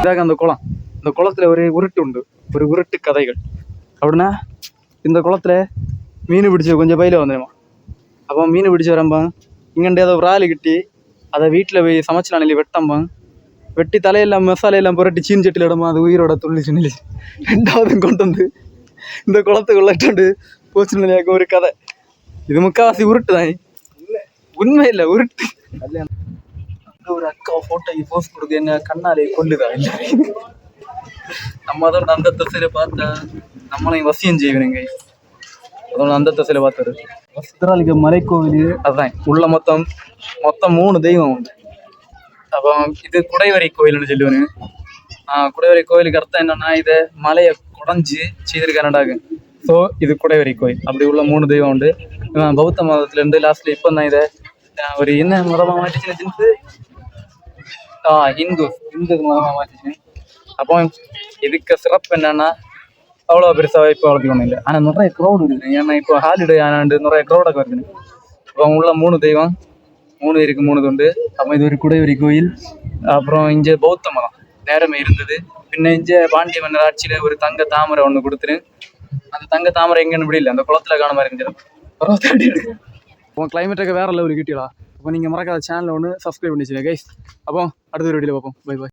இதாக அந்த குளம், இந்த குளத்துல ஒரு உருட்டு உண்டு, ஒரு உருட்டு கதைகள். அப்படின்னா இந்த குளத்துல மீன் பிடிச்சி கொஞ்சம் பயில வந்துடுமா. அப்போ மீன் பிடிச்சி வரம்பாங்க, இங்கேண்டு அதை ஒரு ஆள் கிட்டி அதை வீட்டில் போய் சமைச்சலாம் நெல்லி வெட்டம்பாங்க. வெட்டி தலையெல்லாம் மசாலையெல்லாம் புரட்டி சீன் சட்டியில் இடமா அது உயிரோட துள்ளிச்சு நெல்லி. ரெண்டாவது கொண்டு வந்து இந்த குளத்துக்குள்ளட்டு போச்சு நிலையாக்க ஒரு கதை. இது முக்கால்வாசி உருட்டு தான், உண்மை இல்லை உருட்டு. அங்கே ஒரு அக்கா ஃபோட்டோக்கு போஸ்ட் கொடுக்க என்ன கண்ணாலே கொல்லுதா இல்லை. நம்ம அதோட அந்த திசையில பார்த்தா நம்மளையும் வசியம் செய்வனுங்க. அதோட அந்த திசையில பார்த்தாரு வஸ்திராலிக்க மலைக்கோவில். அதுதான் உள்ள மொத்தம் 3 தெய்வம் உண்டு. அப்போ இது குடைவரை கோயில்னு சொல்லுவேன். குடைவரை கோயிலுக்கு அர்த்தம் என்னன்னா, இதை மலையை குடைஞ்சி செய்திருக்கானடாகு. ஸோ இது குடைவரை கோயில். அப்படி உள்ள 3 தெய்வம் உண்டு. பௌத்த மதத்துலேருந்து லாஸ்ட்ல இப்போ தான் இதை ஒரு என்ன மதமாக மாற்றிச்சுன்னு இந்து மதமாக மாற்றிச்சு. அப்போ இதுக்கு சிறப்பு என்னன்னா, அவ்வளோ பெருசாக இப்போ வளர்த்துக்கணும் இல்லை. ஆனால் நிறைய க்ரௌடு இருக்குது. ஏன்னா இப்போ ஹாலிடே ஆனாண்டு நிறைய க்ரௌடாக வருதுன்னு. இப்போ உள்ள 3 தெய்வம் 3 இருக்குது, 3 உண்டு. அப்போ இது ஒரு குடைவரி கோயில். அப்புறம் இங்கே பௌத்த மதம் நேரமே இருந்தது. பின்ன இங்கே பாண்டிய மன்னர் ஆட்சியில் ஒரு தங்க தாமரை ஒன்று கொடுத்துரு. அந்த தங்க தாமரை எங்கன்னு முடியல, அந்த குளத்துல காண மாதிரி இருந்துச்சு. பரவாயில்ல எடுக்கு. அப்போ கிளைமேட்டுக்கு வேற லெவல் கிட்டியலா. அப்போ நீங்கள் மறக்காத சேனலில் ஒன்று சப்ஸ்கிரைப் பண்ணிச்சுங்க கைஸ். அப்போ அடுத்த ஒரு வீடியோவில் பார்ப்போம். Bye bye.